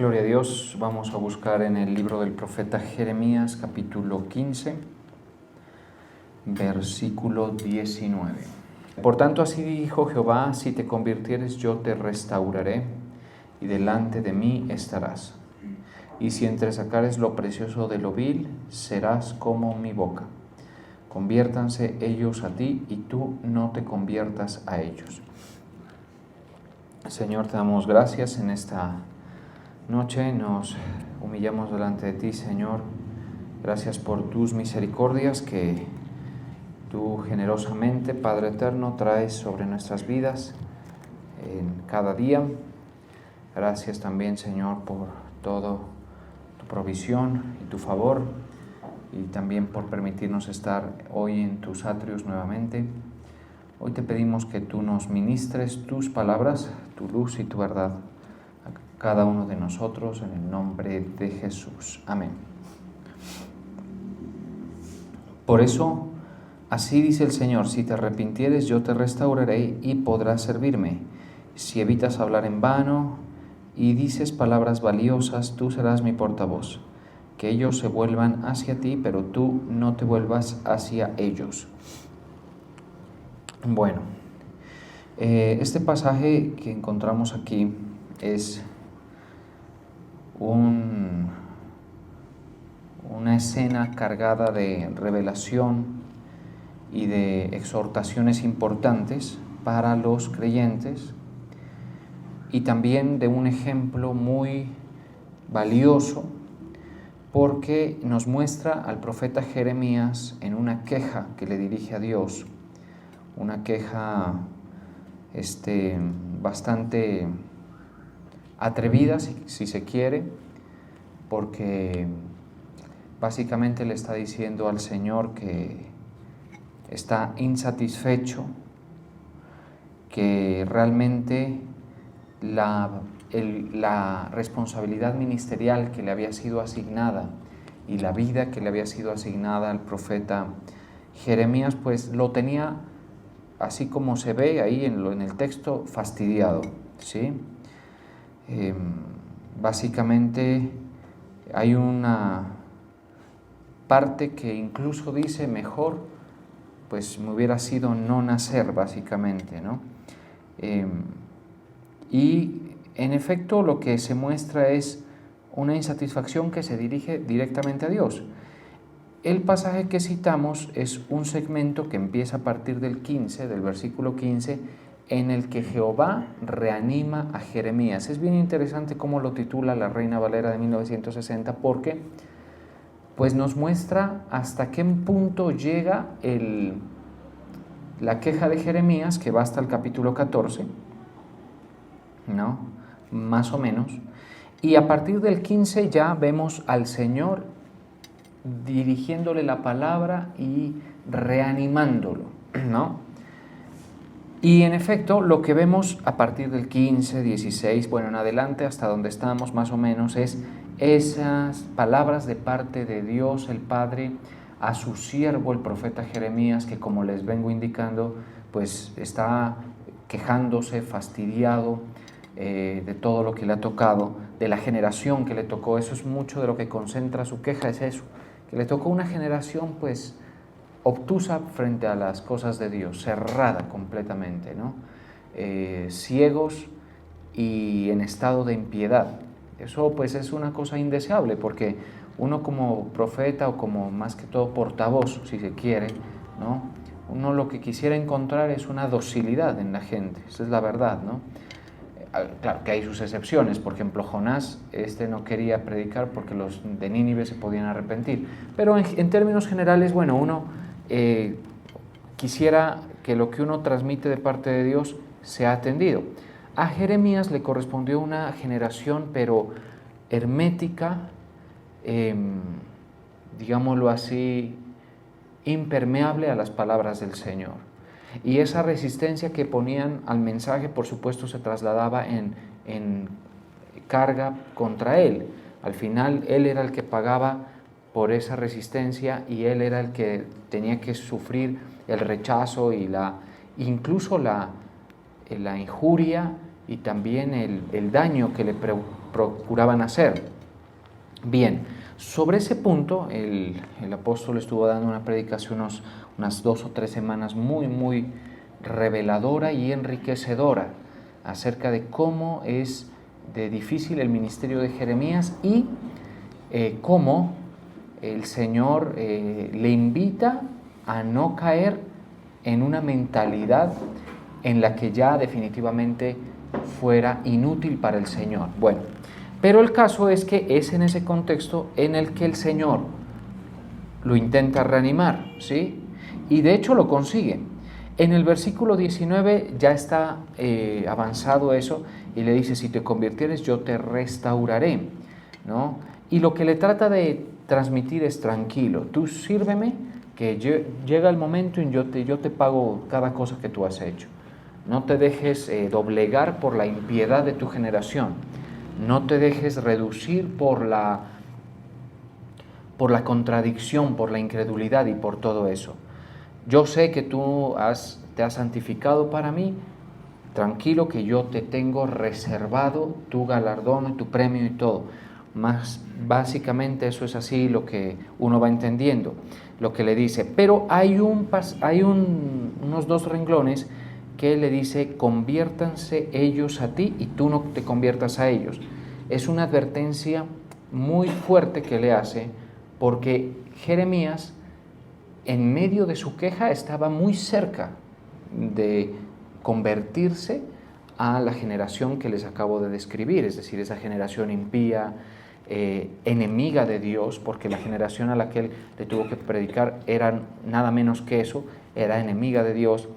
Gloria a Dios, vamos a buscar en el libro del profeta Jeremías, capítulo 15, versículo 19. Por tanto, así dijo Jehová: si te convirtieres, yo te restauraré, y delante de mí estarás. Y si entresacares lo precioso de lo vil, serás como mi boca. Conviértanse ellos a ti, y tú no te conviertas a ellos. Señor, te damos gracias en esta noche, nos humillamos delante de ti, Señor. Gracias por tus misericordias que tú generosamente, Padre eterno, traes sobre nuestras vidas en cada día. Gracias también, Señor, por toda tu provisión y tu favor, y también por permitirnos estar hoy en tus atrios nuevamente. Hoy te pedimos que tú nos ministres tus palabras, tu luz y tu verdad a cada uno de nosotros, en el nombre de Jesús. Amén. Por eso, así dice el Señor: si te arrepintieres, yo te restauraré y podrás servirme. Si evitas hablar en vano y dices palabras valiosas, tú serás mi portavoz. Que ellos se vuelvan hacia ti, pero tú no te vuelvas hacia ellos. Bueno, este pasaje que encontramos aquí es una escena cargada de revelación y de exhortaciones importantes para los creyentes, y también de un ejemplo muy valioso, porque nos muestra al profeta Jeremías en una queja que le dirige a Dios, una queja bastante atrevida, si se quiere, porque básicamente le está diciendo al Señor que está insatisfecho, que realmente la responsabilidad ministerial que le había sido asignada y la vida que le había sido asignada al profeta Jeremías, pues lo tenía, así como se ve ahí en el texto, fastidiado, ¿sí? Básicamente hay una parte que incluso dice: mejor pues me hubiera sido no nacer, básicamente, ¿no? Y en efecto lo que se muestra es una insatisfacción que se dirige directamente a Dios. El pasaje que citamos es un segmento que empieza a partir del versículo 15, en el que Jehová reanima a Jeremías. Es bien interesante cómo lo titula la Reina Valera de 1960, porque pues nos muestra hasta qué punto llega la queja de Jeremías, que va hasta el capítulo 14, ¿no? Más o menos. Y a partir del 15 ya vemos al Señor dirigiéndole la palabra y reanimándolo, ¿no? Y en efecto, lo que vemos a partir del 15, 16, bueno, en adelante, hasta donde estamos más o menos, es esas palabras de parte de Dios el Padre a su siervo, el profeta Jeremías, que, como les vengo indicando, pues está quejándose, fastidiado de todo lo que le ha tocado, de la generación que le tocó. Eso es mucho de lo que concentra su queja, es eso, que le tocó una generación pues obtusa frente a las cosas de Dios, cerrada completamente, ¿no? Ciegos y en estado de impiedad. Eso pues es una cosa indeseable, porque uno como profeta, o como más que todo portavoz, si se quiere, ¿no? Uno lo que quisiera encontrar es una docilidad en la gente, esa es la verdad, ¿no? Claro que hay sus excepciones. Por ejemplo, Jonás, no quería predicar porque los de Nínive se podían arrepentir. Pero en términos generales, bueno, uno quisiera que lo que uno transmite de parte de Dios sea atendido. A Jeremías le correspondió una generación, pero hermética, digámoslo así, impermeable a las palabras del Señor. Y esa resistencia que ponían al mensaje, por supuesto, se trasladaba en carga contra él. Al final, él era el que pagaba por esa resistencia, y él era el que tenía que sufrir el rechazo y incluso la injuria y también el daño que le procuraban hacer. Bien, sobre ese punto el apóstol estuvo dando una predicación unas 2 o 3 semanas muy reveladora y enriquecedora acerca de cómo es de difícil el ministerio de Jeremías y cómo el Señor le invita a no caer en una mentalidad en la que ya definitivamente fuera inútil para el Señor. Bueno, pero el caso es que es en ese contexto en el que el Señor lo intenta reanimar, ¿sí? Y de hecho lo consigue. En el versículo 19 ya está avanzado eso y le dice, si te convirtieres yo te restauraré, ¿no? Y lo que le trata de transmitir es tranquilo, tú sírveme, que llega el momento y yo te pago cada cosa que tú has hecho. No te dejes doblegar por la impiedad de tu generación, no te dejes reducir por la contradicción, por la incredulidad y por todo eso. Yo sé que tú te has santificado para mí, tranquilo que yo te tengo reservado tu galardón, tu premio y todo. Más básicamente eso es así lo que uno va entendiendo, lo que le dice. Pero hay unos 2 renglones que le dice, conviértanse ellos a ti y tú no te conviertas a ellos. Es una advertencia muy fuerte que le hace, porque Jeremías, en medio de su queja, estaba muy cerca de convertirse a la generación que les acabo de describir, es decir, esa generación impía, enemiga de Dios, porque la generación a la que él le tuvo que predicar era nada menos que eso, era enemiga de Dios.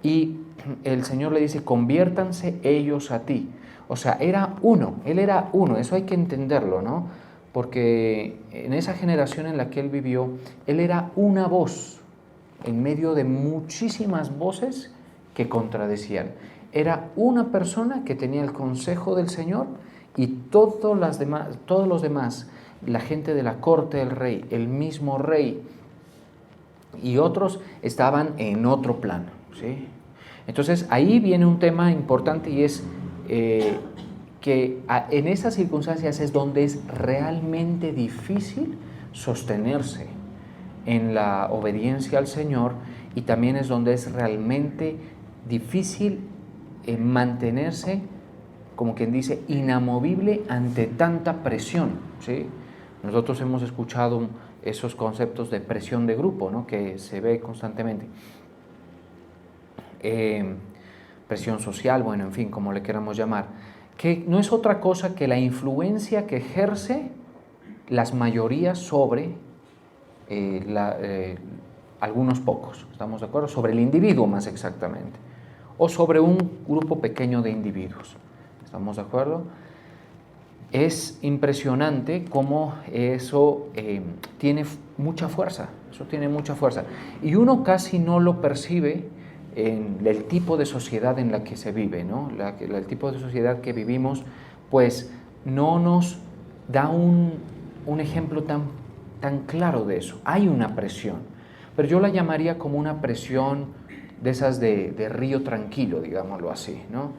Y el Señor le dice, conviértanse ellos a ti. O sea, él era uno, eso hay que entenderlo, ¿no? Porque en esa generación en la que él vivió, él era una voz en medio de muchísimas voces que contradecían. Era una persona que tenía el consejo del Señor y todos los demás, la gente de la corte del rey, el mismo rey y otros estaban en otro plano, ¿sí? Entonces ahí viene un tema importante y es que en esas circunstancias es donde es realmente difícil sostenerse en la obediencia al Señor, y también es donde es realmente difícil mantenerse, como quien dice, inamovible ante tanta presión, ¿sí? Nosotros hemos escuchado esos conceptos de presión de grupo, ¿no?, que se ve constantemente. Presión social, bueno, en fin, como le queramos llamar, que no es otra cosa que la influencia que ejerce las mayorías sobre algunos pocos, ¿estamos de acuerdo? Sobre el individuo más exactamente, o sobre un grupo pequeño de individuos, ¿estamos de acuerdo? Es impresionante cómo eso tiene mucha fuerza, y uno casi no lo percibe en el tipo de sociedad en la que se vive, ¿no? El tipo de sociedad que vivimos, pues no nos da un ejemplo tan claro de eso. Hay una presión, pero yo la llamaría como una presión de esas de río tranquilo, digámoslo así, ¿no?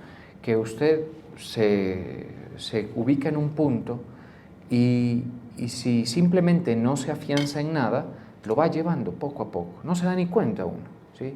Que usted se ubica en un punto y si simplemente no se afianza en nada, lo va llevando poco a poco, no se da ni cuenta uno, ¿sí?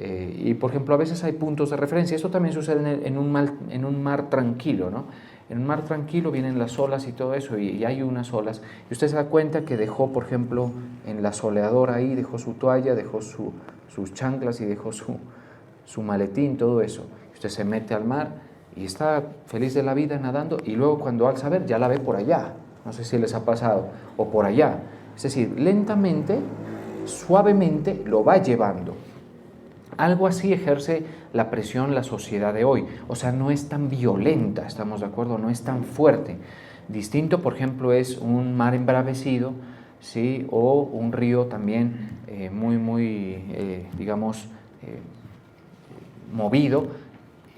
Y por ejemplo, a veces hay puntos de referencia. Esto también sucede en un mar tranquilo, ¿no? En un mar tranquilo vienen las olas y todo eso, y hay unas olas, y usted se da cuenta que dejó, por ejemplo, en la soleadora ahí, dejó su toalla, dejó sus chanclas y dejó su maletín, todo eso. Usted se mete al mar y está feliz de la vida nadando, y luego cuando alza a ver, ya la ve por allá. No sé si les ha pasado, o por allá. Es decir, lentamente, suavemente lo va llevando. Algo así ejerce la presión la sociedad de hoy. O sea, no es tan violenta, ¿estamos de acuerdo? No es tan fuerte. Distinto, por ejemplo, es un mar embravecido, ¿sí? O un río también movido,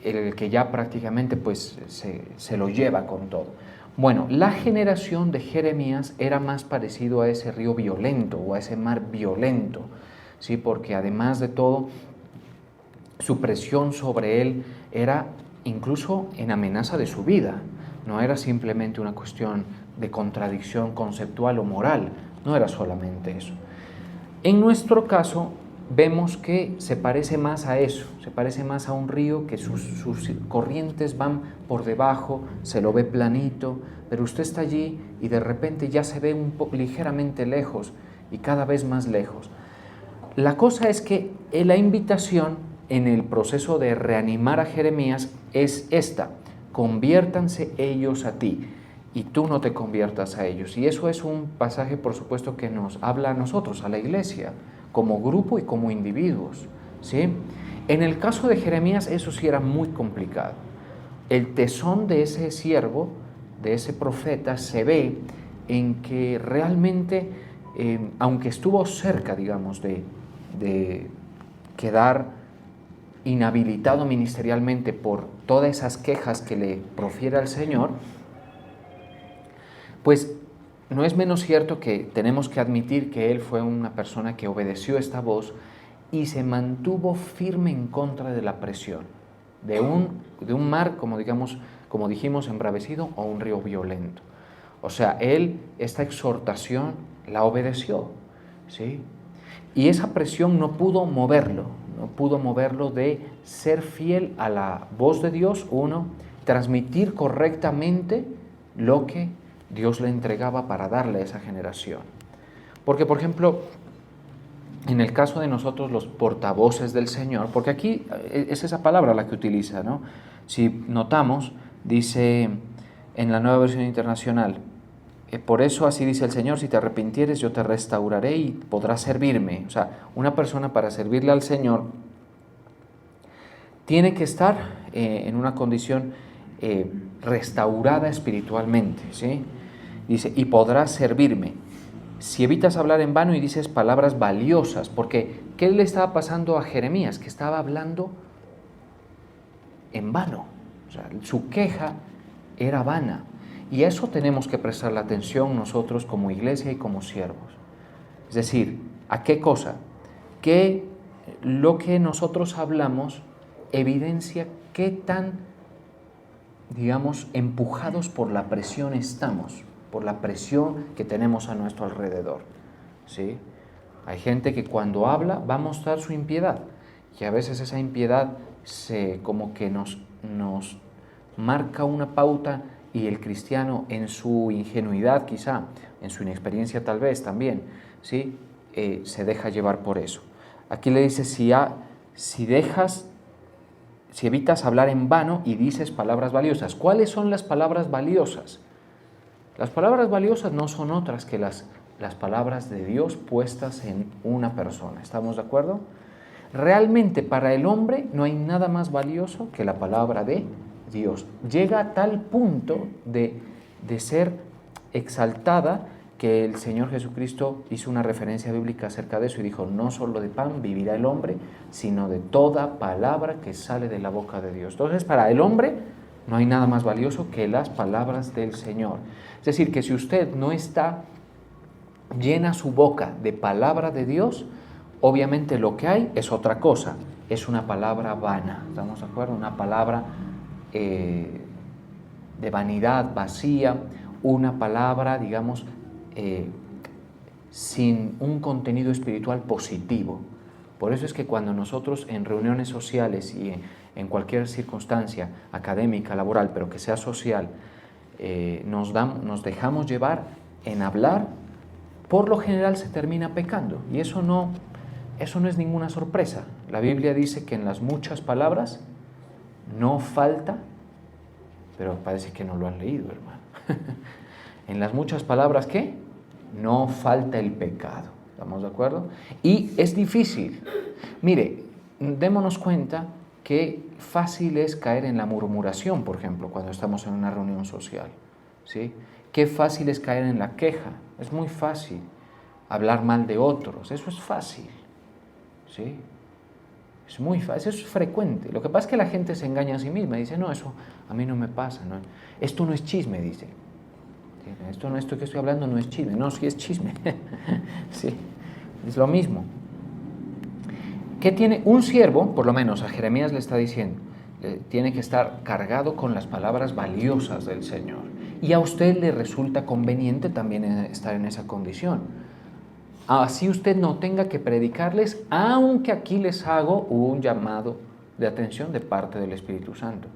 el que ya prácticamente pues, se lo lleva con todo. Bueno, la generación de Jeremías era más parecido a ese río violento o a ese mar violento, ¿sí? Porque además de todo, su presión sobre él era incluso en amenaza de su vida. No era simplemente una cuestión de contradicción conceptual o moral, no era solamente eso. En nuestro caso, vemos que se parece más a eso, se parece más a un río que sus corrientes van por debajo, se lo ve planito, pero usted está allí y de repente ya se ve ligeramente lejos y cada vez más lejos. La cosa es que la invitación en el proceso de reanimar a Jeremías es esta: conviértanse ellos a ti y tú no te conviertas a ellos. Y eso es un pasaje, por supuesto, que nos habla a nosotros, a la iglesia, como grupo y como individuos, ¿sí? En el caso de Jeremías eso sí era muy complicado. El tesón de ese siervo, de ese profeta, se ve en que realmente, aunque estuvo cerca, digamos, de quedar inhabilitado ministerialmente por todas esas quejas que le profiere al Señor, pues no es menos cierto que tenemos que admitir que él fue una persona que obedeció esta voz y se mantuvo firme en contra de la presión de un mar, como dijimos, embravecido, o un río violento. O sea, él esta exhortación la obedeció, ¿sí? Y esa presión no pudo moverlo de ser fiel a la voz de Dios, transmitir correctamente lo que Dios le entregaba para darle a esa generación. Porque, por ejemplo, en el caso de nosotros los portavoces del Señor, porque aquí es esa palabra la que utiliza, ¿no? Si notamos, dice en la Nueva Versión Internacional, por eso así dice el Señor, si te arrepintieres yo te restauraré y podrás servirme. O sea, una persona para servirle al Señor tiene que estar en una condición restaurada espiritualmente, ¿sí? Dice, y podrás servirme. Si evitas hablar en vano y dices palabras valiosas, porque ¿qué le estaba pasando a Jeremías? Que estaba hablando en vano. O sea, su queja era vana. Y a eso tenemos que prestar la atención nosotros como iglesia y como siervos. Es decir, ¿a qué cosa? Que lo que nosotros hablamos evidencia qué tan, digamos, empujados por la presión estamos, por la presión que tenemos a nuestro alrededor, ¿sí? Hay gente que cuando habla va a mostrar su impiedad y a veces esa impiedad como que nos marca una pauta y el cristiano en su ingenuidad quizá, en su inexperiencia tal vez también, ¿sí? Se deja llevar por eso. Aquí le dice, si evitas hablar en vano y dices palabras valiosas. ¿Cuáles son las palabras valiosas? Las palabras valiosas no son otras que las palabras de Dios puestas en una persona. ¿Estamos de acuerdo? Realmente para el hombre no hay nada más valioso que la palabra de Dios. Llega a tal punto de ser exaltada que el Señor Jesucristo hizo una referencia bíblica acerca de eso y dijo, no solo de pan vivirá el hombre, sino de toda palabra que sale de la boca de Dios. Entonces, para el hombre no hay nada más valioso que las palabras del Señor. Es decir, que si usted no está llena su boca de palabra de Dios, obviamente lo que hay es otra cosa, es una palabra vana, ¿estamos de acuerdo? Una palabra de vanidad, vacía, una palabra, digamos, sin un contenido espiritual positivo. Por eso es que cuando nosotros en reuniones sociales y en cualquier circunstancia académica, laboral, pero que sea social, nos dejamos llevar en hablar, por lo general se termina pecando. Y eso no es ninguna sorpresa. La Biblia dice que en las muchas palabras no falta, pero parece que no lo han leído, hermano. En las muchas palabras, ¿qué? No falta el pecado. ¿Estamos de acuerdo? Y es difícil. Mire, démonos cuenta que fácil es caer en la murmuración, por ejemplo, cuando estamos en una reunión social, ¿sí? Qué fácil es caer en la queja. Es muy fácil hablar mal de otros. Eso es fácil, ¿sí? Es muy fácil, eso es frecuente. Lo que pasa es que la gente se engaña a sí misma y dice, no, eso a mí no me pasa. No. Esto no es chisme, dice. Esto que estoy hablando no es chisme. No, sí es chisme. Sí, es lo mismo. ¿Qué tiene un siervo? Por lo menos a Jeremías le está diciendo, tiene que estar cargado con las palabras valiosas del Señor. Y a usted le resulta conveniente también estar en esa condición. Así usted no tenga que predicarles, aunque aquí les hago un llamado de atención de parte del Espíritu Santo.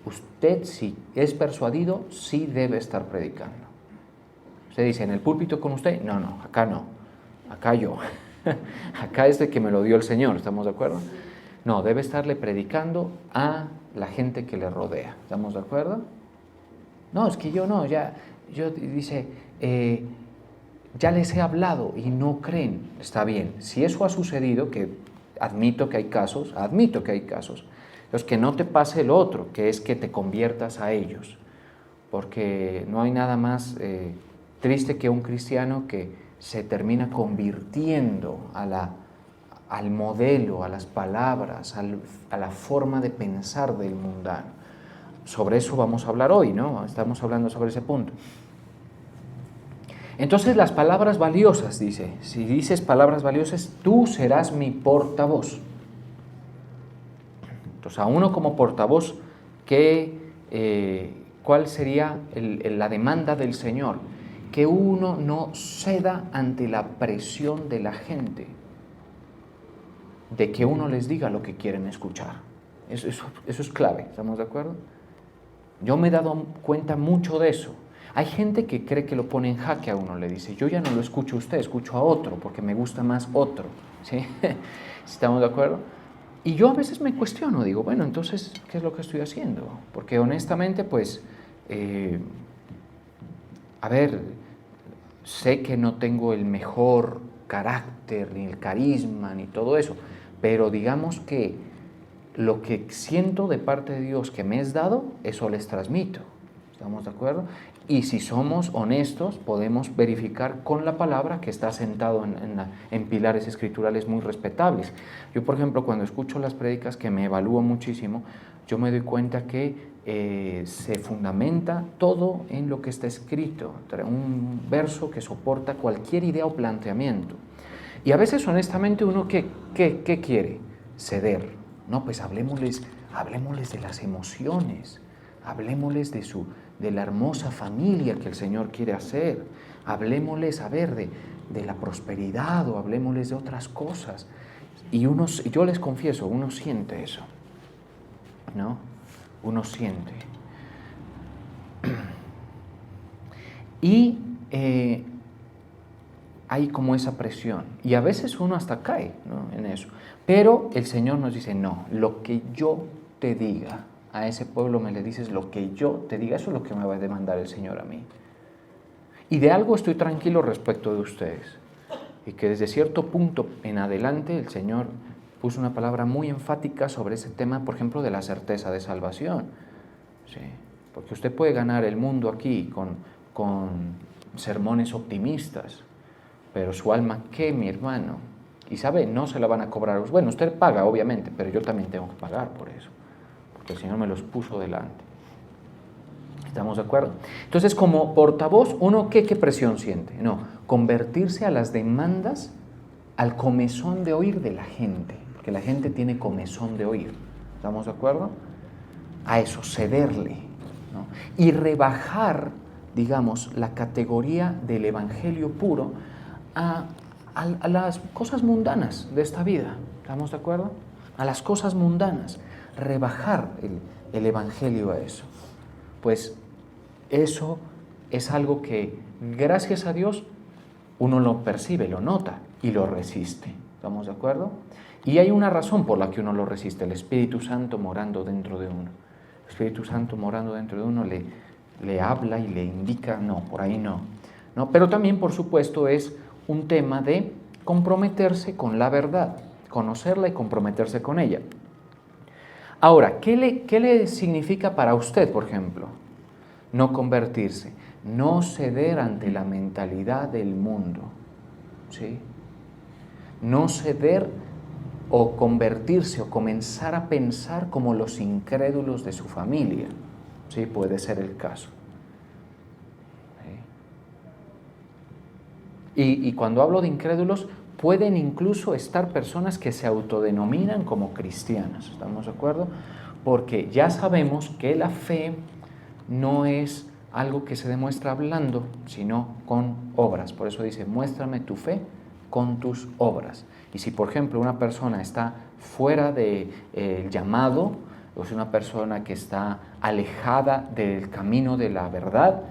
Usted, si es persuadido, sí debe estar predicando. Usted dice, ¿en el púlpito con usted? No, acá no. Acá yo. Acá es de que me lo dio el Señor, ¿estamos de acuerdo? No, debe estarle predicando a la gente que le rodea, ¿estamos de acuerdo? No, es que yo no, dice, ya les he hablado y no creen. Está bien, si eso ha sucedido, que admito que hay casos, los que no te pase lo otro, que es que te conviertas a ellos, porque no hay nada más triste que un cristiano que se termina convirtiendo al modelo, a las palabras, a la forma de pensar del mundano. Sobre eso vamos a hablar hoy, ¿no? Estamos hablando sobre ese punto. Entonces las palabras valiosas, dice, si dices palabras valiosas, tú serás mi portavoz. Entonces a uno como portavoz, ¿cuál sería la demanda del Señor? Que uno no ceda ante la presión de la gente, de que uno les diga lo que quieren escuchar. Eso es clave, ¿estamos de acuerdo? Yo me he dado cuenta mucho de eso. Hay gente que cree que lo pone en jaque a uno, le dice, yo ya no lo escucho a usted, escucho a otro, porque me gusta más otro, ¿sí? ¿Estamos de acuerdo? Y yo a veces me cuestiono, digo, bueno, entonces, ¿qué es lo que estoy haciendo? Porque honestamente, pues, sé que no tengo el mejor carácter, ni el carisma, ni todo eso, pero digamos que lo que siento de parte de Dios que me es dado, eso les transmito. ¿Estamos de acuerdo? Y si somos honestos, podemos verificar con la palabra que está sentado en pilares escriturales muy respetables. Yo, por ejemplo, cuando escucho las prédicas, que me evalúo muchísimo, yo me doy cuenta que se fundamenta todo en lo que está escrito, un verso que soporta cualquier idea o planteamiento. Y a veces, honestamente, uno ¿qué quiere? Ceder. No, pues hablemosles de las emociones, hablemosles de la hermosa familia que el Señor quiere hacer, hablemosles, de la prosperidad, o hablemosles de otras cosas. Y yo les confieso, uno siente eso, ¿no? Uno siente. Y hay como esa presión, y a veces uno hasta cae, ¿no?, en eso. Pero el Señor nos dice, no, lo que yo te diga, a ese pueblo me le dices lo que yo te diga, eso es lo que me va a demandar el Señor a mí. Y de algo estoy tranquilo respecto de ustedes, y que desde cierto punto en adelante el Señor puso una palabra muy enfática sobre ese tema, por ejemplo, de la certeza de salvación. Sí, porque usted puede ganar el mundo aquí con sermones optimistas, pero su alma, ¿qué, mi hermano? Y sabe, no se la van a cobrar. Bueno, usted paga, obviamente, pero yo también tengo que pagar por eso, porque el Señor me los puso delante. ¿Estamos de acuerdo? Entonces, como portavoz, ¿uno qué presión siente? No, convertirse a las demandas, al comezón de oír de la gente, porque la gente tiene comezón de oír. ¿Estamos de acuerdo? A eso, cederle, ¿no? Y rebajar, digamos, la categoría del evangelio puro a las cosas mundanas de esta vida. ¿Estamos de acuerdo? A las cosas mundanas. Rebajar el evangelio a eso. Pues eso es algo que, gracias a Dios, uno lo percibe, lo nota y lo resiste. ¿Estamos de acuerdo? Y hay una razón por la que uno lo resiste: el Espíritu Santo morando dentro de uno. El Espíritu Santo morando dentro de uno le habla y le indica, no, por ahí no. Pero también, por supuesto, es un tema de comprometerse con la verdad, conocerla y comprometerse con ella. Ahora, ¿qué le significa para usted, por ejemplo, no convertirse? No ceder ante la mentalidad del mundo, ¿sí? No ceder o convertirse o comenzar a pensar como los incrédulos de su familia, ¿sí? Puede ser el caso. Y cuando hablo de incrédulos, pueden incluso estar personas que se autodenominan como cristianas, ¿estamos de acuerdo? porque ya sabemos que la fe no es algo que se demuestra hablando, sino con obras. Por eso dice, muéstrame tu fe con tus obras. Y si, por ejemplo, una persona está fuera del llamado, o es una persona que está alejada del camino de la verdad,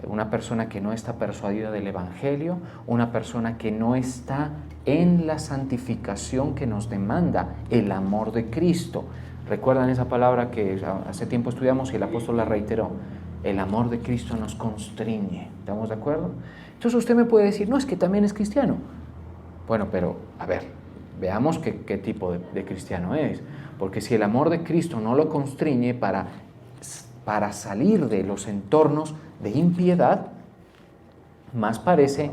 una persona que no está persuadida del Evangelio, una persona que no está en la santificación que nos demanda el amor de Cristo. ¿Recuerdan esa palabra que hace tiempo estudiamos y el apóstol la reiteró? El amor de Cristo nos constriñe. ¿Estamos de acuerdo? Entonces usted me puede decir, no, es que también es cristiano. Bueno, pero a ver, veamos qué tipo de cristiano es. Porque si el amor de Cristo no lo constriñe para salir de los entornos de impiedad, más parece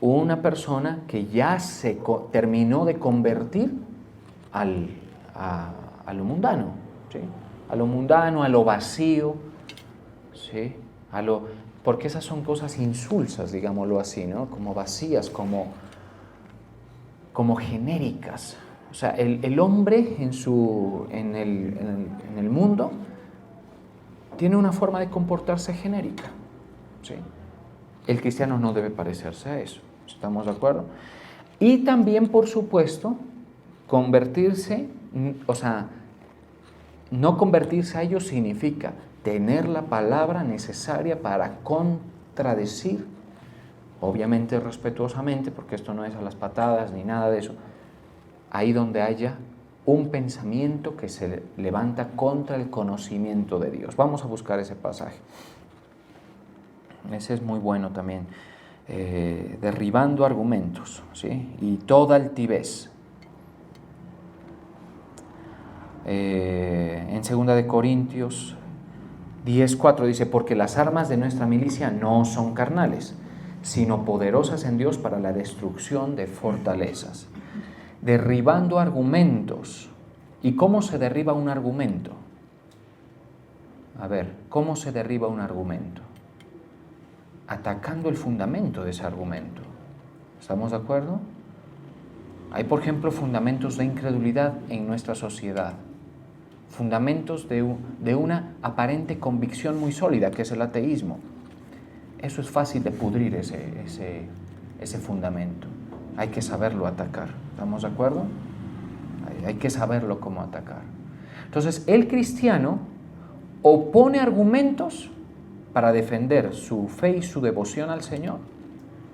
una persona que ya se terminó de convertir a lo mundano, ¿sí? A lo mundano, a lo vacío, ¿sí? Porque esas son cosas insulsas, digámoslo así, ¿no? Como vacías, como genéricas. O sea, el hombre en el mundo tiene una forma de comportarse genérica, ¿sí? El cristiano no debe parecerse a eso, ¿estamos de acuerdo? Y también, por supuesto, convertirse, o sea, no convertirse a ello significa tener la palabra necesaria para contradecir, obviamente respetuosamente, porque esto no es a las patadas ni nada de eso, ahí donde haya un pensamiento que se levanta contra el conocimiento de Dios. Vamos a buscar ese pasaje. Ese es muy bueno también. Derribando argumentos, ¿sí? Y toda altivez. En 2 de Corintios 10:4 dice, porque las armas de nuestra milicia no son carnales, sino poderosas en Dios para la destrucción de fortalezas. Derribando argumentos. ¿Y cómo se derriba un argumento? A ver, ¿cómo se derriba un argumento? Atacando el fundamento de ese argumento. ¿Estamos de acuerdo? Hay, por ejemplo, fundamentos de incredulidad en nuestra sociedad. Fundamentos de una aparente convicción muy sólida, que es el ateísmo. Eso es fácil de pudrir, ese fundamento. Hay que saberlo atacar. ¿Estamos de acuerdo? Hay que saberlo cómo atacar. Entonces, el cristiano opone argumentos para defender su fe y su devoción al Señor,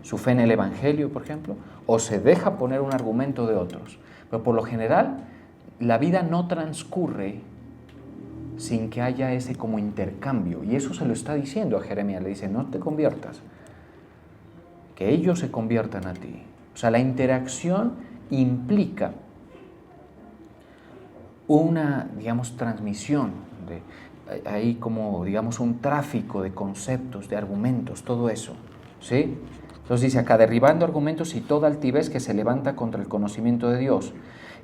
su fe en el Evangelio, por ejemplo, o se deja poner un argumento de otros. Pero por lo general, la vida no transcurre sin que haya ese como intercambio. Y eso se lo está diciendo a Jeremías. Le dice, no te conviertas, que ellos se conviertan a ti. O sea, la interacción implica una, digamos, transmisión, hay como, digamos, un tráfico de conceptos, de argumentos, todo eso, ¿sí? Entonces dice acá, derribando argumentos y toda altivez que se levanta contra el conocimiento de Dios.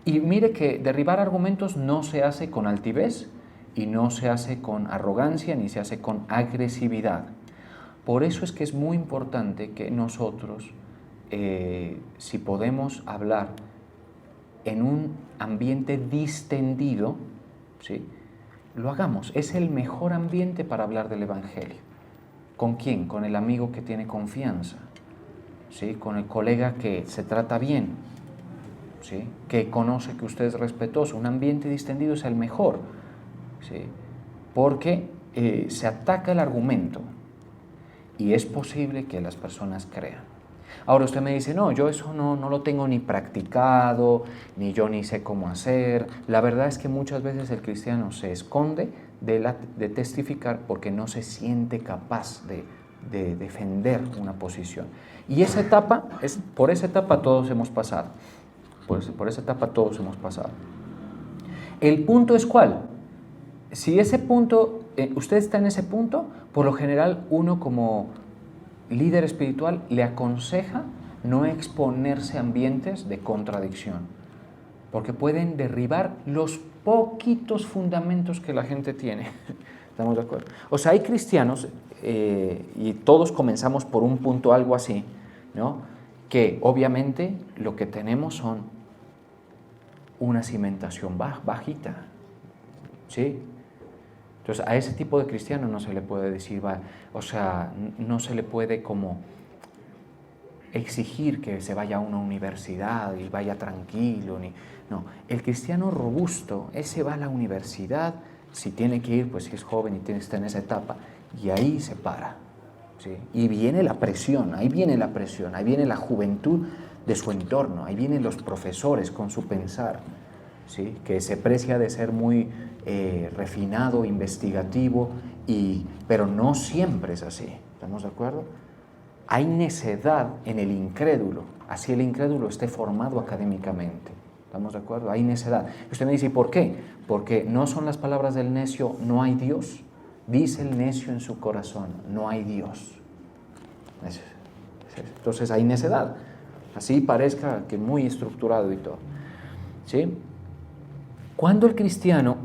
Y mire que derribar argumentos no se hace con altivez y no se hace con arrogancia ni se hace con agresividad. Por eso es que es muy importante que nosotros, si podemos hablar en un ambiente distendido, ¿sí?, lo hagamos. Es el mejor ambiente para hablar del Evangelio. ¿Con quién? Con el amigo que tiene confianza, ¿sí?, con el colega que se trata bien, ¿sí?, que conoce que usted es respetuoso. Un ambiente distendido es el mejor, ¿sí?, porque se ataca el argumento y es posible que las personas crean. Ahora usted me dice, no, yo eso no lo tengo ni practicado, ni yo ni sé cómo hacer. La verdad es que muchas veces el cristiano se esconde de testificar porque no se siente capaz de defender una posición. Y esa etapa, por esa etapa todos hemos pasado. Por esa etapa todos hemos pasado. El punto es ¿cuál? Si ese punto, usted está en ese punto, por lo general uno como líder espiritual le aconseja no exponerse a ambientes de contradicción, porque pueden derribar los poquitos fundamentos que la gente tiene. ¿Estamos de acuerdo? O sea, hay cristianos, y todos comenzamos por un punto algo así, ¿no?, que obviamente lo que tenemos son una cimentación bajita, ¿sí? Entonces, a ese tipo de cristiano no se le puede decir, no se le puede como exigir que se vaya a una universidad y vaya tranquilo. No, el cristiano robusto, ese va a la universidad, si tiene que ir, pues si es joven y está en esa etapa, y ahí se para. ¿Sí? Y viene la presión, ahí viene la juventud de su entorno, ahí vienen los profesores con su pensar, ¿sí? Que se precia de ser muy refinado, investigativo, pero no siempre es así, ¿estamos de acuerdo? Hay necedad en el incrédulo, así el incrédulo esté formado académicamente, ¿estamos de acuerdo? Hay necedad. Usted me dice, ¿y por qué? Porque no son las palabras del necio, no hay Dios. Dice el necio en su corazón, no hay Dios. Entonces hay necedad, así parezca que muy estructurado y todo, ¿sí? Cuando el cristiano,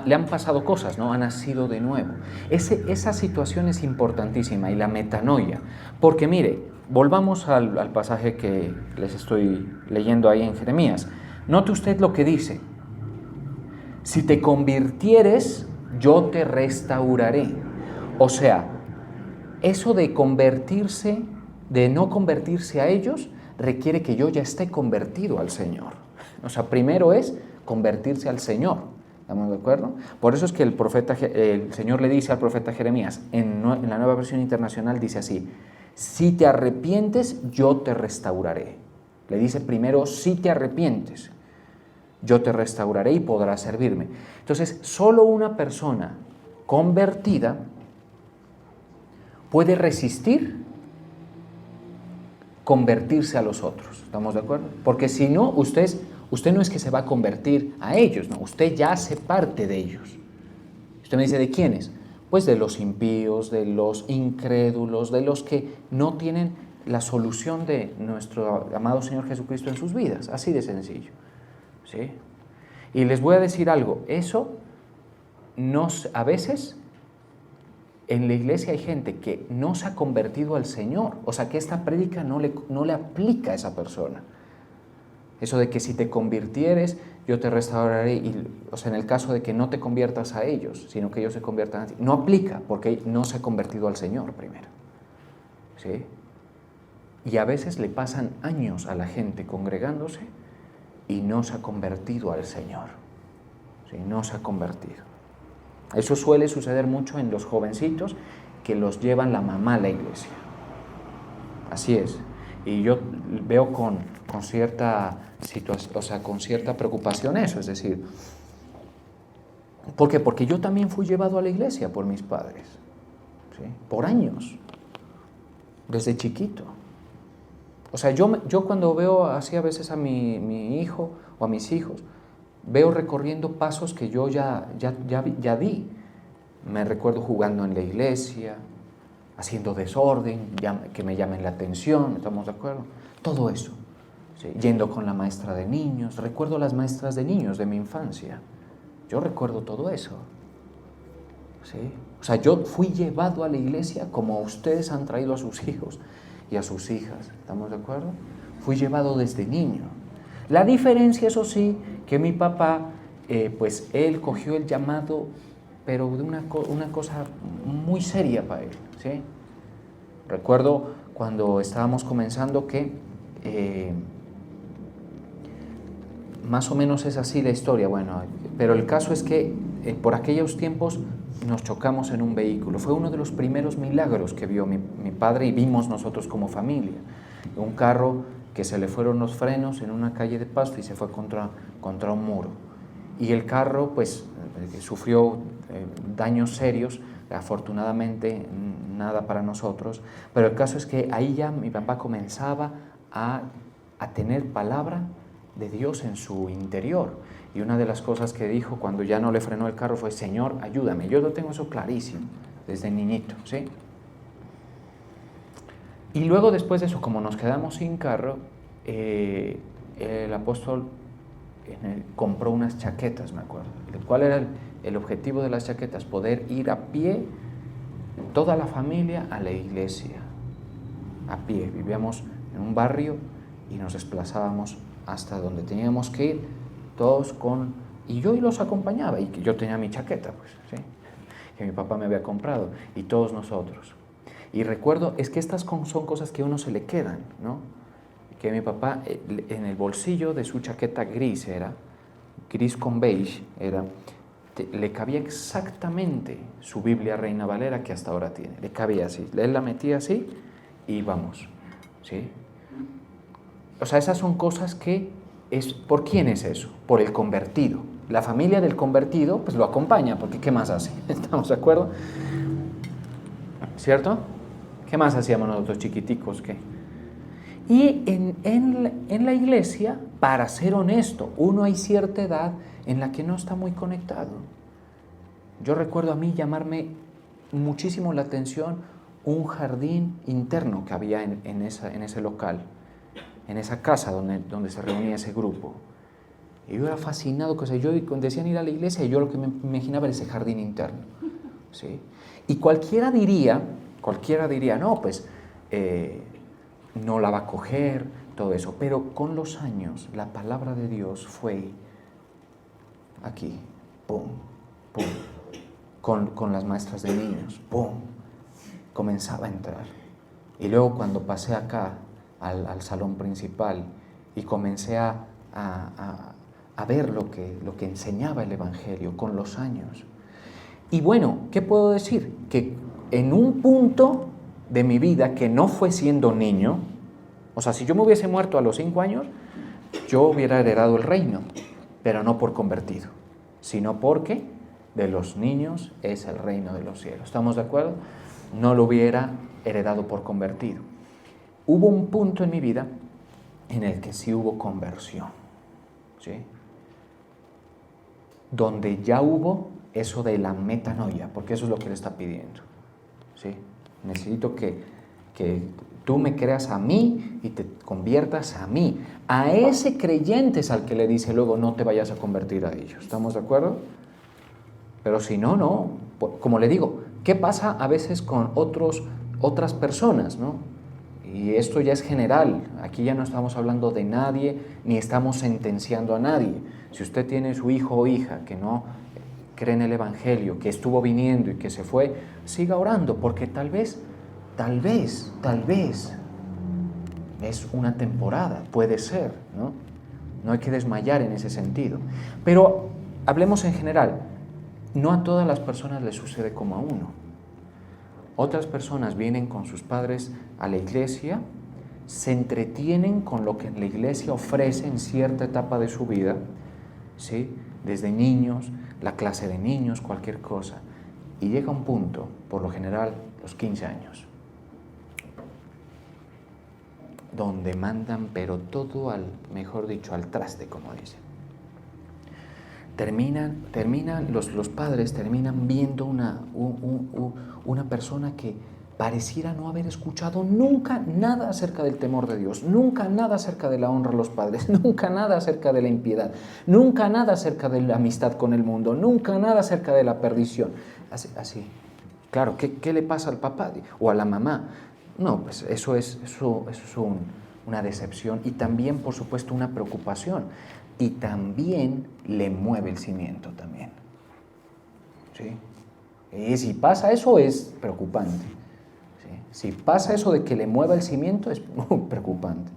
le han pasado cosas, ¿no? Ha nacido de nuevo. Esa situación es importantísima, y la metanoia, porque mire, volvamos al pasaje que les estoy leyendo ahí en Jeremías. Note usted lo que dice: si te convirtieres, yo te restauraré. O sea, eso de convertirse, de no convertirse a ellos, requiere que yo ya esté convertido al Señor. O sea, primero es convertirse al Señor. ¿Estamos de acuerdo? Por eso es que el Señor le dice al profeta Jeremías, en la Nueva Versión Internacional dice así: si te arrepientes, yo te restauraré. Le dice primero, si te arrepientes, yo te restauraré y podrás servirme. Entonces, solo una persona convertida puede resistir convertirse a los otros. ¿Estamos de acuerdo? Porque si no, usted no es que se va a convertir a ellos, no, usted ya hace parte de ellos. Usted me dice, ¿de quiénes? Pues de los impíos, de los incrédulos, de los que no tienen la solución de nuestro amado Señor Jesucristo en sus vidas. Así de sencillo, ¿sí? Y les voy a decir algo, eso a veces en la iglesia hay gente que no se ha convertido al Señor, o sea que esta prédica no le aplica a esa persona. Eso de que si te convirtieres, yo te restauraré, o sea, en el caso de que no te conviertas a ellos, sino que ellos se conviertan a ti, no aplica porque no se ha convertido al Señor primero, ¿sí? Y a veces le pasan años a la gente congregándose y no se ha convertido al Señor, ¿sí? No se ha convertido. Eso suele suceder mucho en los jovencitos que los llevan la mamá a la iglesia. Así es. Y yo veo con cierta situación, o sea, con cierta preocupación eso, es decir, ¿por qué? Porque yo también fui llevado a la iglesia por mis padres, ¿sí? Por años, desde chiquito. O sea, yo cuando veo así a veces a mi hijo o a mis hijos, veo recorriendo pasos que yo ya di. Me recuerdo jugando en la iglesia, haciendo desorden, que me llamen la atención, ¿estamos de acuerdo? Todo eso, ¿sí? Yendo con la maestra de niños, recuerdo las maestras de niños de mi infancia, yo recuerdo todo eso, ¿sí? O sea, yo fui llevado a la iglesia como ustedes han traído a sus hijos y a sus hijas, ¿estamos de acuerdo? Fui llevado desde niño. La diferencia, eso sí, que mi papá, pues él cogió el llamado, pero de una cosa muy seria para él, ¿sí? Recuerdo cuando estábamos comenzando que más o menos es así la historia, bueno, pero el caso es que por aquellos tiempos nos chocamos en un vehículo. Fue uno de los primeros milagros que vio mi padre y vimos nosotros como familia. Un carro que se le fueron los frenos en una calle de pasto y se fue contra un muro. Y el carro pues sufrió daños serios, afortunadamente nada para nosotros, pero el caso es que ahí ya mi papá comenzaba a tener palabra de Dios en su interior. Y una de las cosas que dijo cuando ya no le frenó el carro fue: Señor, ayúdame. Yo lo tengo eso clarísimo desde niñito, ¿sí? Y luego después de eso, como nos quedamos sin carro, el apóstol compró unas chaquetas, me acuerdo. ¿Cuál era el objetivo de las chaquetas? Poder ir a pie, toda la familia, a la iglesia. A pie. Vivíamos en un barrio y nos desplazábamos hasta donde teníamos que ir, todos con Y yo los acompañaba, y que yo tenía mi chaqueta, pues, ¿sí? Que mi papá me había comprado, y todos nosotros. Y recuerdo, es que estas son cosas que a uno se le quedan, ¿no? Que mi papá, en el bolsillo de su chaqueta gris gris con beige, le cabía exactamente su Biblia Reina Valera que hasta ahora tiene. Le cabía así. Él la metía así y vamos, ¿sí? O sea, esas son cosas que ¿por quién es eso? Por el convertido. La familia del convertido pues lo acompaña, porque ¿qué más hace? ¿Estamos de acuerdo? ¿Cierto? ¿Qué más hacíamos nosotros chiquiticos? ¿Qué? Y en la iglesia, para ser honesto, uno hay cierta edad en la que no está muy conectado. Yo recuerdo a mí llamarme muchísimo la atención un jardín interno que había en ese local, en esa casa donde se reunía ese grupo. Y yo era fascinado, cuando decían ir a la iglesia, yo lo que me imaginaba era ese jardín interno, ¿sí? Y cualquiera diría, no, pues no la va a coger, todo eso. Pero con los años, la palabra de Dios fue aquí, pum, pum, con las maestras de niños, pum, comenzaba a entrar. Y luego cuando pasé acá, al salón principal, y comencé a ver lo que enseñaba el Evangelio con los años. Y bueno, ¿qué puedo decir? Que en un punto de mi vida que no fue siendo niño, o sea, si yo me hubiese muerto a los 5 años, yo hubiera heredado el reino, pero no por convertido, sino porque de los niños es el reino de los cielos. ¿Estamos de acuerdo? No lo hubiera heredado por convertido. Hubo un punto en mi vida en el que sí hubo conversión, ¿sí? Donde ya hubo eso de la metanoia, porque eso es lo que Él está pidiendo, ¿sí? Necesito que tú me creas a mí y te conviertas a mí. A ese creyente es al que le dice luego no te vayas a convertir a ellos. ¿Estamos de acuerdo? Pero si no, no. Como le digo, ¿qué pasa a veces con otras personas, ¿no? Y esto ya es general. Aquí ya no estamos hablando de nadie ni estamos sentenciando a nadie. Si usted tiene su hijo o hija que no cree en el Evangelio, que estuvo viniendo y que se fue, siga orando, porque tal vez es una temporada, puede ser, ¿no? No hay que desmayar en ese sentido. Pero hablemos en general, no a todas las personas les sucede como a uno. Otras personas vienen con sus padres a la iglesia, se entretienen con lo que la iglesia ofrece en cierta etapa de su vida, ¿sí? Desde niños, la clase de niños, cualquier cosa. Y llega un punto, por lo general, los 15 años, donde mandan, pero todo mejor dicho, al traste, como dicen. Los padres terminan viendo una persona que pareciera no haber escuchado nunca nada acerca del temor de Dios, nunca nada acerca de la honra a los padres, nunca nada acerca de la impiedad, nunca nada acerca de la amistad con el mundo, nunca nada acerca de la perdición. Así. Claro, ¿qué le pasa al papá o a la mamá? No, pues eso es una decepción y también, por supuesto, una preocupación. Y también le mueve el cimiento también, ¿sí? Y si pasa eso es preocupante, ¿sí? Si pasa eso de que le mueva el cimiento es muy preocupante,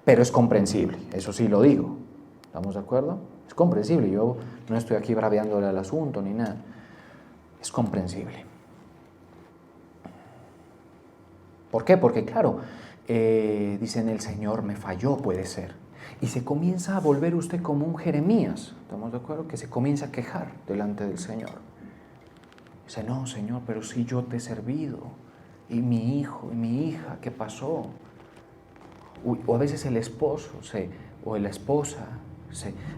pero es comprensible, eso sí lo digo, ¿estamos de acuerdo? Es comprensible, yo no estoy aquí braveándole al asunto ni nada, es comprensible. ¿Por qué? Porque claro, dicen el Señor me falló, puede ser. Y se comienza a volver usted como un Jeremías, ¿estamos de acuerdo? Que se comienza a quejar delante del Señor. Dice, no, Señor, pero si yo te he servido, y mi hijo, y mi hija, ¿qué pasó? O a veces el esposo, o la esposa,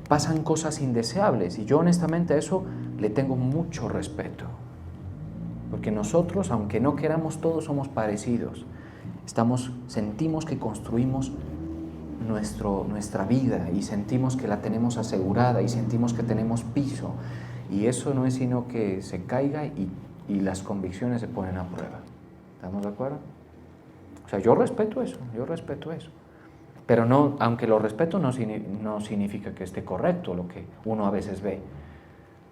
pasan cosas indeseables, y yo honestamente a eso le tengo mucho respeto. Porque nosotros, aunque no queramos, todos somos parecidos. Sentimos que construimos nuestra vida y sentimos que la tenemos asegurada y sentimos que tenemos piso. Y eso no es sino que se caiga y las convicciones se ponen a prueba. ¿Estamos de acuerdo? O sea, yo respeto eso. Pero no, aunque lo respeto, no significa que esté correcto lo que uno a veces ve.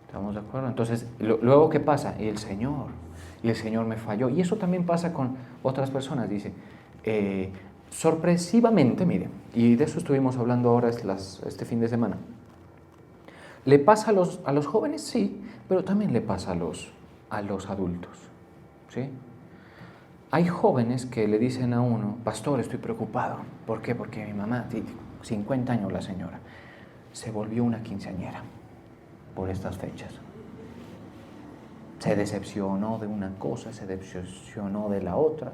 ¿Estamos de acuerdo? Entonces, luego, ¿qué pasa? Y el Señor me falló. Y eso también pasa con otras personas. Dice, sorpresivamente, mire, y de eso estuvimos hablando ahora este fin de semana. ¿Le pasa a los jóvenes? Sí, pero también le pasa a los adultos. ¿Sí? Hay jóvenes que le dicen a uno, pastor, estoy preocupado. ¿Por qué? Porque mi mamá, 50 años la señora, se volvió una quinceañera por estas fechas. Se decepcionó de una cosa, se decepcionó de la otra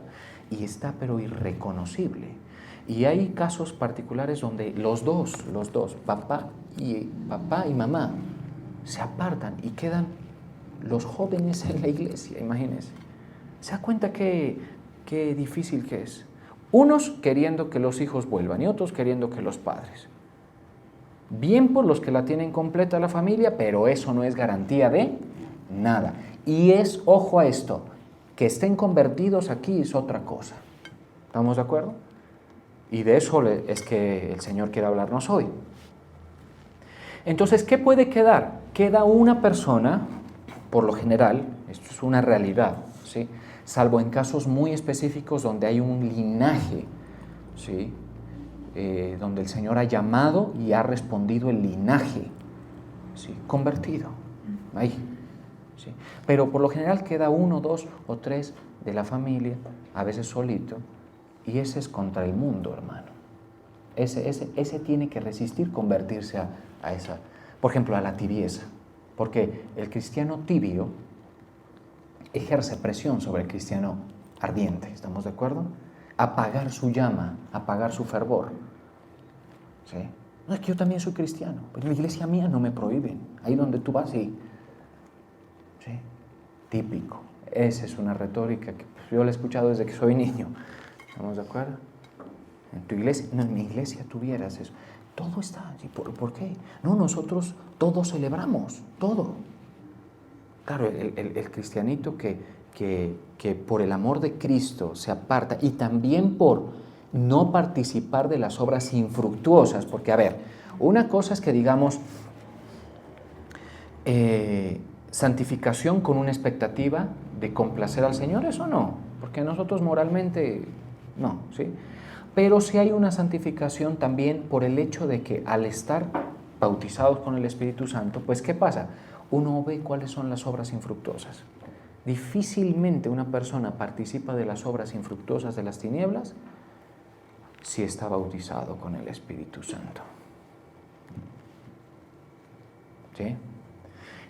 y está pero irreconocible. Y hay casos particulares donde los dos, papá y mamá, se apartan y quedan los jóvenes en la iglesia, imagínense. ¿Se da cuenta qué difícil que es? Unos queriendo que los hijos vuelvan y otros queriendo que los padres. Bien por los que la tienen completa la familia, pero eso no es garantía de nada. Y es, ojo a esto, que estén convertidos aquí es otra cosa. ¿Estamos de acuerdo? Y de eso es que el Señor quiere hablarnos hoy. Entonces, ¿qué puede quedar? Queda una persona, por lo general, esto es una realidad, ¿sí? Salvo en casos muy específicos donde hay un linaje, ¿sí? Donde el Señor ha llamado y ha respondido el linaje, ¿sí? Convertido, ahí, ¿sí? Pero por lo general queda 1, 2 o 3 de la familia, a veces solito, y ese es contra el mundo, hermano. Ese tiene que resistir convertirse a esa, por ejemplo, a la tibieza, porque el cristiano tibio ejerce presión sobre el cristiano ardiente, ¿estamos de acuerdo? Apagar su llama, apagar su fervor. ¿Sí? No, es que yo también soy cristiano, pero en la iglesia mía no me prohíben. Ahí donde tú vas, sí. ¿Sí? Típico. Esa es una retórica que yo la he escuchado desde que soy niño. ¿Estamos de acuerdo? En tu iglesia, no, en mi iglesia tuvieras eso. Todo está allí. ¿Por qué? No, nosotros todos celebramos, todo. Claro, el cristianito que por el amor de Cristo se aparta y también por no participar de las obras infructuosas, porque a ver, una cosa es que digamos santificación con una expectativa de complacer al Señor, eso no, porque nosotros moralmente no, ¿sí? Pero sí hay una santificación también por el hecho de que al estar bautizados con el Espíritu Santo, pues ¿qué pasa? Uno ve cuáles son las obras infructuosas. Difícilmente una persona participa de las obras infructuosas de las tinieblas si está bautizado con el Espíritu Santo. ¿Sí?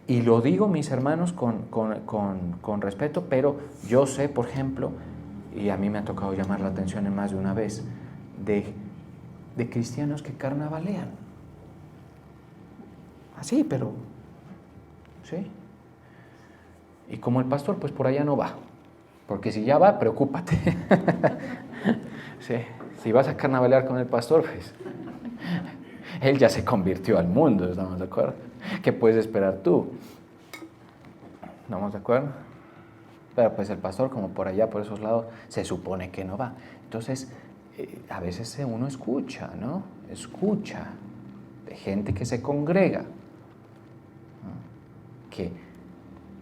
Y lo digo, mis hermanos, con respeto, pero yo sé, por ejemplo, y a mí me ha tocado llamar la atención en más de una vez, de cristianos que carnavalean. Así, pero... ¿sí? Y como el pastor, pues por allá no va, porque si ya va, preocúpate. ¿Sí? Si vas a carnavalear con el pastor, pues él ya se convirtió al mundo, ¿estamos de acuerdo? ¿Qué puedes esperar tú? ¿Estamos de acuerdo? Pero pues el pastor, como por allá, por esos lados, se supone que no va. Entonces, a veces uno escucha, ¿no? Escucha de gente que se congrega, ¿no? Que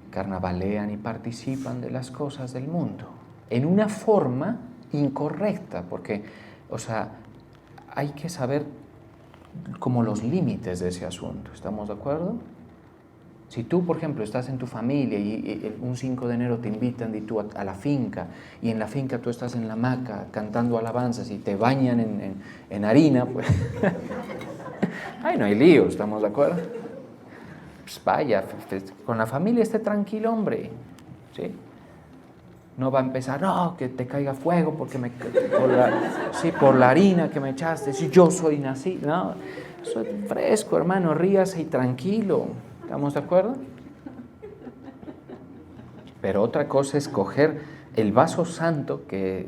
carnavalean y participan de las cosas del mundo en una forma incorrecta, porque, o sea, hay que saber como los límites de ese asunto, ¿estamos de acuerdo? Si tú, por ejemplo, estás en tu familia y un 5 de enero te invitan y tú a la finca, y en la finca tú estás en la hamaca cantando alabanzas y te bañan en harina, pues ay, no hay lío, ¿estamos de acuerdo? Pues vaya, con la familia esté tranquilo, hombre, ¿sí? No va a empezar, no, que te caiga fuego porque por la harina que me echaste, si yo soy nacido, no, soy fresco, hermano, ríase y tranquilo, ¿estamos de acuerdo? Pero otra cosa es coger el vaso santo que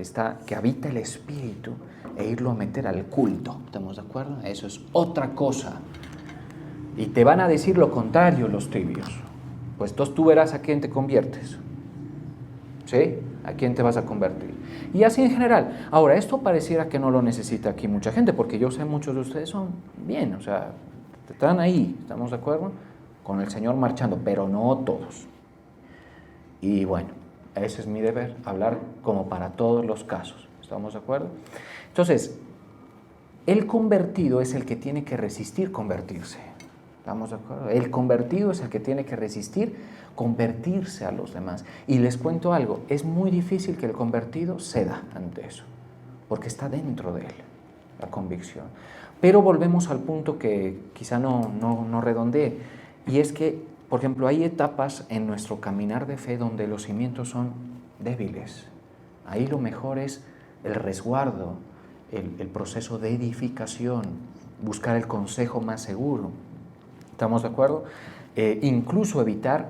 habita el Espíritu e irlo a meter al culto, ¿estamos de acuerdo? Eso es otra cosa. Y te van a decir lo contrario los tibios. Pues entonces tú verás a quién te conviertes. ¿Sí? ¿A quién te vas a convertir? Y así en general. Ahora, esto pareciera que no lo necesita aquí mucha gente, porque yo sé muchos de ustedes son bien, o sea, están ahí, ¿estamos de acuerdo? Con el Señor marchando, pero no todos. Y bueno, ese es mi deber, hablar como para todos los casos, ¿estamos de acuerdo? Entonces, el convertido es el que tiene que resistir convertirse. ¿Estamos de acuerdo? El convertido es el que tiene que resistir convertirse a los demás. Y les cuento algo, es muy difícil que el convertido ceda ante eso, porque está dentro de él la convicción. Pero volvemos al punto que quizá no redondeé, y es que, por ejemplo, hay etapas en nuestro caminar de fe donde los cimientos son débiles. Ahí lo mejor es el resguardo, el proceso de edificación, buscar el consejo más seguro. ¿Estamos de acuerdo? Incluso evitar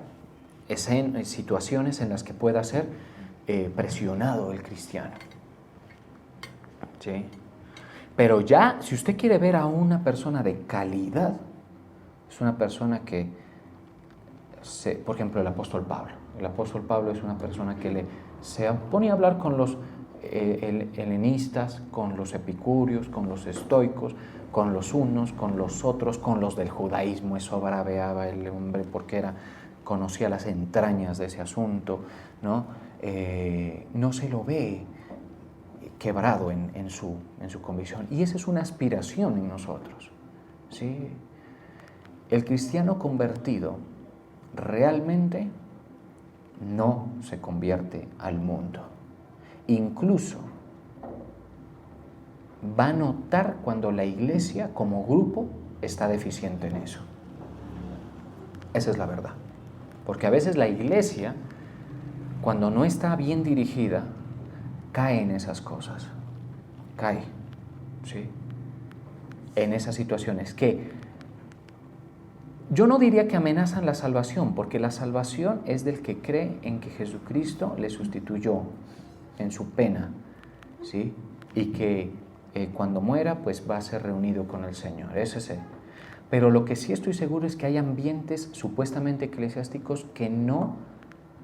situaciones en las que pueda ser presionado el cristiano. ¿Sí? Pero ya, si usted quiere ver a una persona de calidad, es una persona que, por ejemplo, el apóstol Pablo. El apóstol Pablo es una persona que se ponía a hablar con los helenistas, con los epicúreos, con los estoicos, con los unos, con los otros, con los del judaísmo. Eso braveaba el hombre porque conocía las entrañas de ese asunto, ¿no? No se lo ve quebrado en su convicción. Y esa es una aspiración en nosotros, ¿sí? El cristiano convertido realmente no se convierte al mundo. Incluso va a notar cuando la iglesia como grupo está deficiente en eso. Esa es la verdad. Porque a veces la iglesia, cuando no está bien dirigida, cae en esas cosas. Cae, ¿sí? En esas situaciones que yo no diría que amenazan la salvación, porque la salvación es del que cree en que Jesucristo le sustituyó en su pena, ¿sí? Y que cuando muera, pues va a ser reunido con el Señor. Ese es él. Pero lo que sí estoy seguro es que hay ambientes supuestamente eclesiásticos que no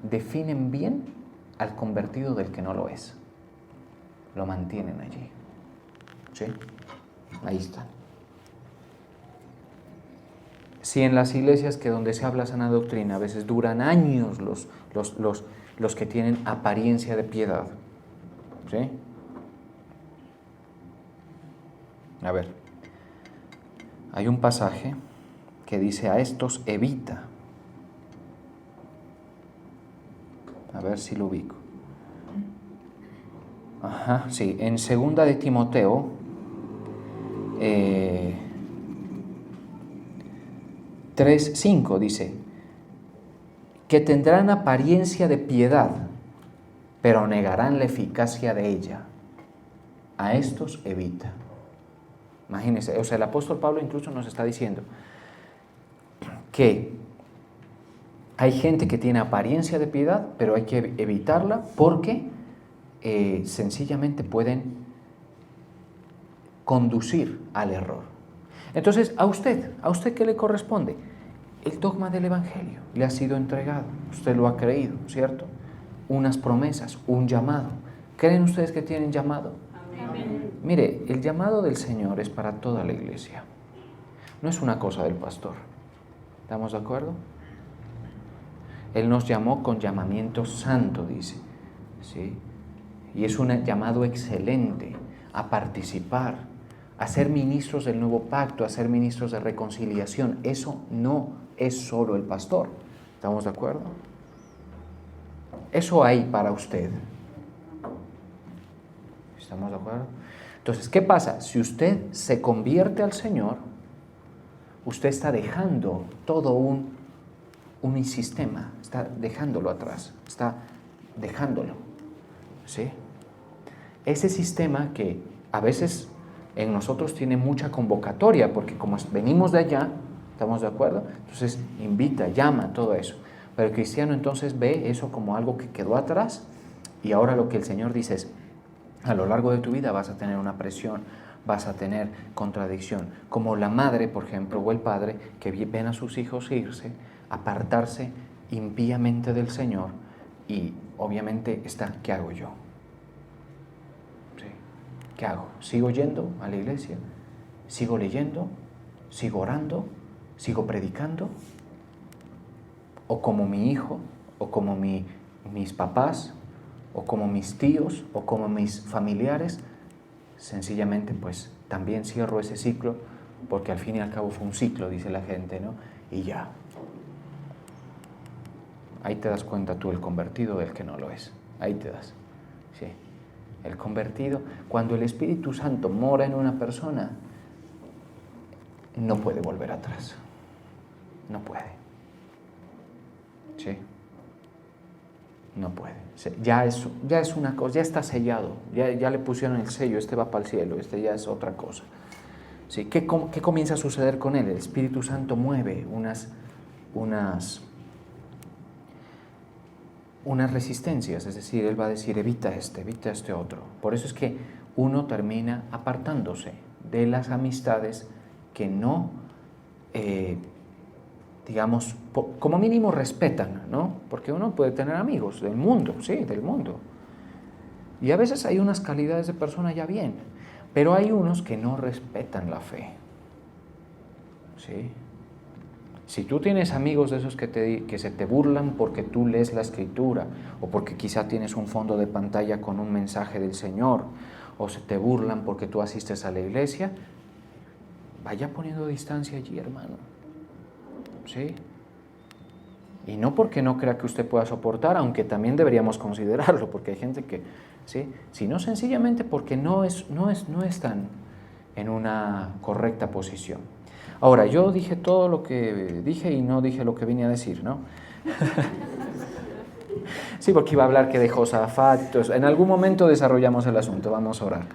definen bien al convertido del que no lo es. Lo mantienen allí. ¿Sí? Ahí está. Si en las iglesias que donde se habla sana doctrina a veces duran años los que tienen apariencia de piedad. ¿Sí? A ver, hay un pasaje que dice: a estos evita. A ver si lo ubico. Ajá, sí, en 2 de Timoteo 3:5 dice que tendrán apariencia de piedad, pero negarán la eficacia de ella. A estos evita. Imagínense, o sea, el apóstol Pablo incluso nos está diciendo que hay gente que tiene apariencia de piedad, pero hay que evitarla porque sencillamente pueden conducir al error. Entonces, ¿a usted qué le corresponde? El dogma del Evangelio le ha sido entregado, usted lo ha creído, ¿cierto? Unas promesas, un llamado. ¿Creen ustedes que tienen llamado? Amén. Mire, el llamado del Señor es para toda la iglesia, no es una cosa del pastor. ¿Estamos de acuerdo? Él nos llamó con llamamiento santo, dice, ¿sí? Y es un llamado excelente a participar, a ser ministros del nuevo pacto, a ser ministros de reconciliación. Eso no es solo el pastor. ¿Estamos de acuerdo? Eso hay para usted. ¿Estamos de acuerdo? Entonces, ¿qué pasa? Si usted se convierte al Señor, usted está dejando todo un sistema, está dejándolo atrás, está dejándolo, ¿sí? Ese sistema que a veces en nosotros tiene mucha convocatoria, porque como venimos de allá, ¿estamos de acuerdo? Entonces invita, llama, todo eso. Pero el cristiano entonces ve eso como algo que quedó atrás, y ahora lo que el Señor dice es: a lo largo de tu vida vas a tener una presión, vas a tener contradicción. Como la madre, por ejemplo, o el padre, que ven a sus hijos irse, apartarse impíamente del Señor, y obviamente está, ¿qué hago yo? ¿Sí? ¿Qué hago? ¿Sigo yendo a la iglesia? ¿Sigo leyendo? ¿Sigo orando? ¿Sigo predicando? ¿O como mi hijo? ¿O como mis papás? ¿O como mis tíos? ¿O como mis familiares? Sencillamente, pues, también cierro ese ciclo, porque al fin y al cabo fue un ciclo, dice la gente, ¿no? Y ya. Ahí te das cuenta tú el convertido del que no lo es. Ahí te das. Sí. El convertido, cuando el Espíritu Santo mora en una persona, no puede volver atrás. No puede. Sí. No puede. Ya es una cosa, ya está sellado. Ya le pusieron el sello, este va para el cielo, este ya es otra cosa. ¿Sí? ¿Qué comienza a suceder con él? El Espíritu Santo mueve unas resistencias, es decir, él va a decir, evita este otro. Por eso es que uno termina apartándose de las amistades que no, digamos, como mínimo respetan, ¿no? Porque uno puede tener amigos del mundo, sí, del mundo. Y a veces hay unas calidades de persona ya bien, pero hay unos que no respetan la fe, ¿sí? Si tú tienes amigos de esos que se te burlan porque tú lees la Escritura, o porque quizá tienes un fondo de pantalla con un mensaje del Señor, o se te burlan porque tú asistes a la iglesia, vaya poniendo distancia allí, hermano. ¿Sí? Y no porque no crea que usted pueda soportar, aunque también deberíamos considerarlo, porque hay gente que, ¿sí? Sino sencillamente porque no están en una correcta posición. Ahora, yo dije todo lo que dije y no dije lo que vine a decir, ¿no? Sí, porque iba a hablar que de Josafat. En algún momento desarrollamos el asunto, vamos a orar.